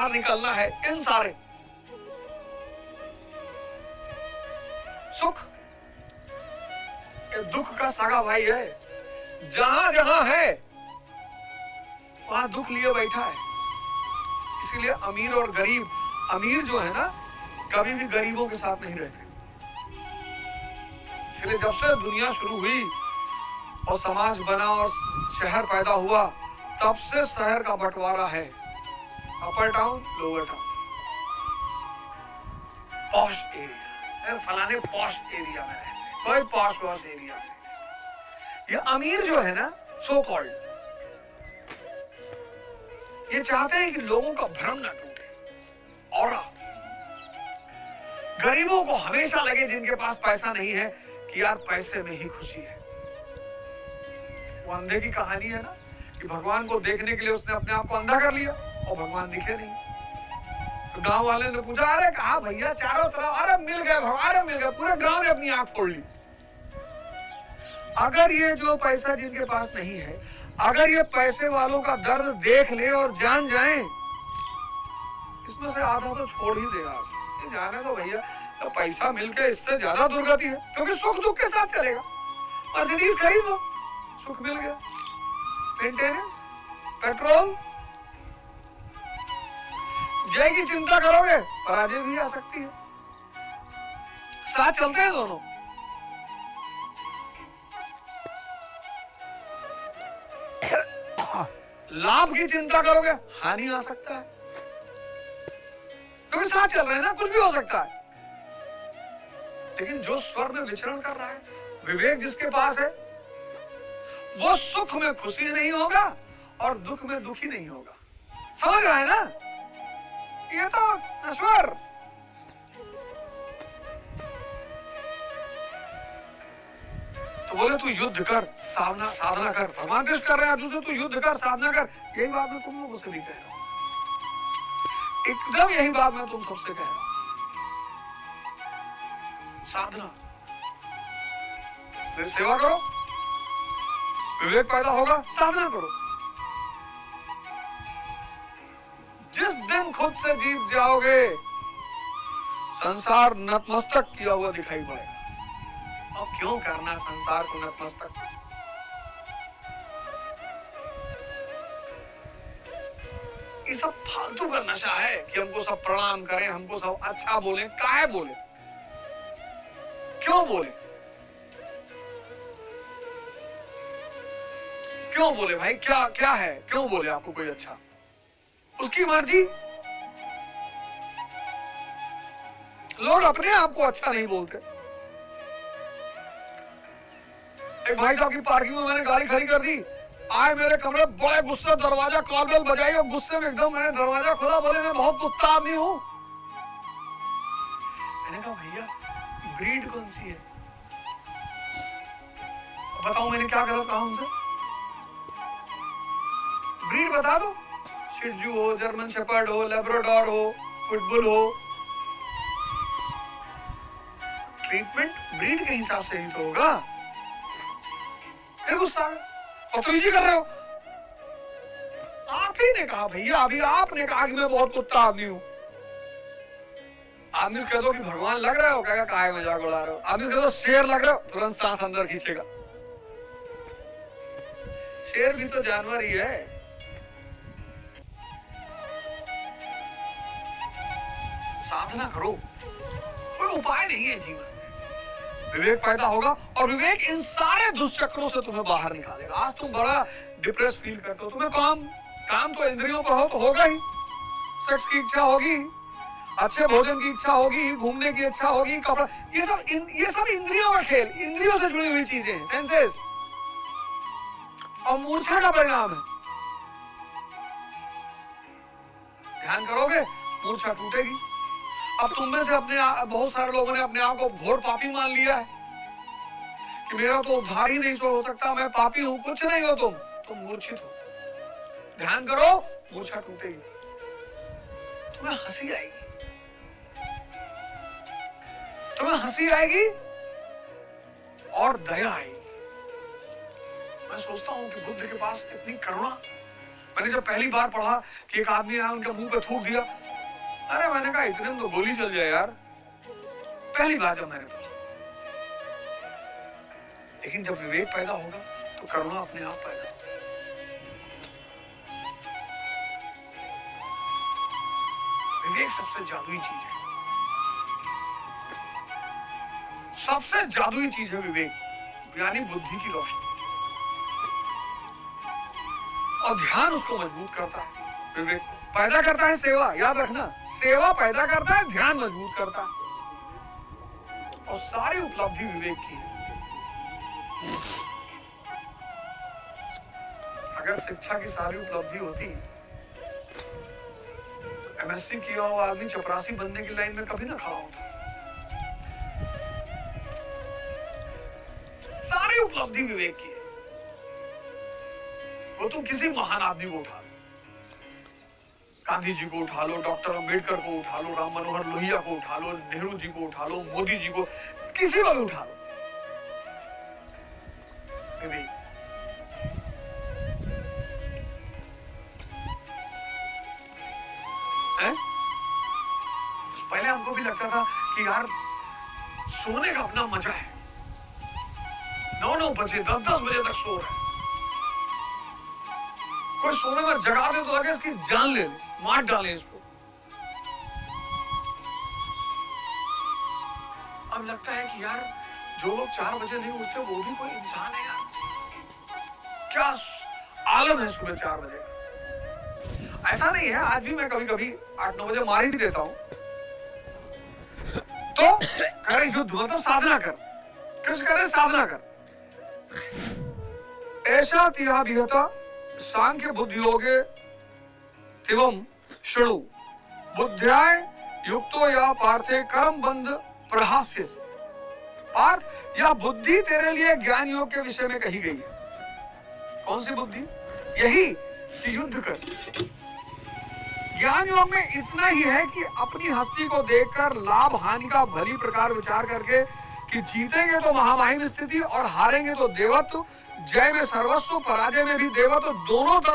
बाहर निकलना है। इन सारे सुख ये दुख का सगा भाई है, जहां जहां है वहां दुख लिए बैठा है। इसीलिए अमीर और गरीब, अमीर जो है ना कभी भी गरीबों के साथ नहीं रहते। इसलिए जब से दुनिया शुरू हुई और समाज बना और शहर पैदा हुआ, तब से शहर का बंटवारा है, upper town lower town, posh area, फलाने पॉश एरिया में रहते, कोई पॉश एरिया में रहते। ये अमीर जो है ना सो कॉल्ड, ये चाहते हैं कि लोगों का भ्रम ना टूटे। और गरीबों को हमेशा लगे जिनके पास पैसा नहीं है कि यार पैसे में ही खुशी है। वो अंधे की कहानी है ना कि भगवान को देखने के लिए उसने अपने आप को अंधा कर लिया और भगवान दिखे नहीं। तो गांव वाले ने पूछा, अरे कहा भैया चारों तरफ, अरे मिल गए भगवान, अरे मिल गए। पूरे गांव ने अपनी आंख फोड़ ली। अगर ये जो पैसा जिनके पास नहीं है, अगर ये पैसे वालों का दर्द देख ले और जान जाए, इसमें से आधा तो छोड़ ही देगा। ये जाने दो भैया, तो पैसा मिलके इससे ज्यादा दुर्गति है, क्योंकि सुख दुख के साथ चलेगा। मर्सिडीज खरीद लो, सुख मिल गया, मेंटेनेंस, पेट्रोल। जय की चिंता करोगे पराजय भी आ सकती है, साथ चलते हैं दोनों। लाभ की चिंता करोगे हानि आ सकता है, क्योंकि साथ चल रहे हैं ना, कुछ भी हो सकता है। लेकिन जो स्वर में विचरण कर रहा है, विवेक जिसके पास है, वो सुख में खुशी नहीं होगा और दुख में दुखी नहीं होगा। समझ रहा है ना? ये तो नश्वर। तो बोले तू युद्ध कर, साधना कर। भगवान कृष्ण कर रहे हैं अर्जुन से, तू युद्ध कर, साधना कर। यही बात मैं तुम लोगों से भी कह रहा हूं, एकदम यही बात मैं तुम सबसे कह रहा हूं। साधना, सेवा करो, विवेक पैदा होगा, साधना करो। जिस दिन खुद से जीत जाओगे, संसार नतमस्तक किया हुआ दिखाई पड़ेगा। अब क्यों करना संसार को नतमस्तक? ये सब फालतू का नशा है कि हमको सब प्रणाम करें, हमको सब अच्छा बोले। काहे बोले? क्यों बोले? क्यों बोले भाई? क्या क्या है? क्यों बोले आपको कोई अच्छा? उसकी मर्जी। लोग अपने आप को अच्छा नहीं बोलते। एक भाई साहब की पार्किंग में मैंने गाड़ी खड़ी कर दी, आए मेरे कमरे, बड़े गुस्से, दरवाजा कॉल बेल बजाई और गुस्से में एकदम मैंने दरवाजा खोला, बोले मैं बहुत कुत्ता आदमी हूं। मैंने कहा भैया ब्रीड कौन सी है? बताओ मैंने क्या गलत कहा उनसे? ब्रीड बता दो, शिट्जू हो, जर्मन शेपर्ड हो, लैब्राडोर हो, पिटबुल हो। ट्रीटमेंट ब्रीड के हिसाब से ही तो होगा। फिर गुस्सा है, बदतमीजी कर रहे हो। आप ही ने कहा भैया, अभी आपने कहा कि मैं बहुत कुत्ता आदमी हूं। आदमी से कह दो कि भगवान लग रहे हो, कहेगा काहे मजाक उड़ा रहे हो। आदमी से कह दो शेर लग रहे हो, तुरंत सांस अंदर खींचेगा। शेर भी तो जानवर ही है। साधना करो, कोई उपाय नहीं है जीवन में। विवेक पैदा होगा और विवेक इन सारे दुष्चक्रों से तुम्हें बाहर निकालेगा। आज तुम बड़ा डिप्रेस फील करते हो, तुम्हें काम तो इंद्रियों का हो तो होगा ही। सेक्स की इच्छा होगी, अच्छे भोजन की इच्छा होगी, घूमने की इच्छा होगी, कपड़ा, ये सब इंद्रियों का खेल, इंद्रियों से जुड़ी हुई चीजें हैं, सेंसेस। और मूर्छा का परिणाम है। ध्यान करोगे मूर्छा टूटेगी। अब तुम में से बहुत सारे लोगों ने अपने आप को घोर पापी मान लिया है कि मेरा तो उद्धार ही नहीं हो सकता, मैं पापी हूं। कुछ नहीं हो तुम मूर्छित हो। ध्यान करो, मूर्छा टूटेगी, तुम्हें हंसी आएगी, तुम्हें हंसी आएगी और दया आएगी। मैं सोचता हूं कि बुद्ध के पास इतनी करुणा, मैंने जब पहली बार पढ़ा कि एक आदमी आया उनके मुंह पे थूक दिया, अरे मैंने कहा इतने में तो गोली चल जाए यार, पहली बार जब मैंने पढ़ा। लेकिन जब विवेक पैदा होगा तो करुणा अपने आप पैदा होगी। विवेक सबसे जादुई चीज है, सबसे जादुई चीज है विवेक, यानी बुद्धि की रोशनी। और ध्यान उसको मजबूत करता है। विवेक पैदा करता है सेवा, याद रखना, सेवा पैदा करता है, ध्यान मजबूत करता है। और सारी उपलब्धि विवेक की है। अगर शिक्षा की सारी उपलब्धि होती तो एमएससी किया हुआ आदमी चपरासी बनने की लाइन में कभी ना खड़ा होता। सारी उपलब्धि विवेक की है। वो तुम किसी महान आदमी को उठा लो, गांधी जी को उठा लो, डॉक्टर अंबेडकर को उठा लो, राम मनोहर लोहिया को उठा लो, नेहरू जी को उठा लो, मोदी जी को, किसी को भी उठा लो, विवेक। पहले हमको भी लगता था कि यार सोने का अपना मजा है, 9-9 बजे 10-10 बजे तक सो रहा है, कोई सोने में जगा दे तो लगे इसकी जान ले, मार डालें इसको। अब लगता है कि यार जो लोग 4 बजे नहीं उठते वो भी कोई इंसान है यार, क्या आलम है सुबह 4 बजे। ऐसा नहीं है, आज भी मैं कभी कभी 8-9 बजे मार ही देता हूं। तो कह रहे युद्ध मतलब साधना कर, कृष्ण कह रहे साधना कर। ऐसा तिहा विहता सांख्य बुद्धि योगे तिवम शृणु बुद्ध्याय युक्तो या पार्थे कर्म बंध प्रहास्य। पार्थ, यह बुद्धि तेरे लिए ज्ञान योग के विषय में कही गई है। कौन सी बुद्धि? यही कि युद्ध कर। ज्ञान योग में इतना ही है कि अपनी हस्ती को देखकर लाभ हानि का भली प्रकार विचार करके कि जीतेंगे तो महामाहिम स्थिति और हारेंगे तो देवत्व, जय में सर्वस्व, पराजय में भी देवत्व, दोनों तरफ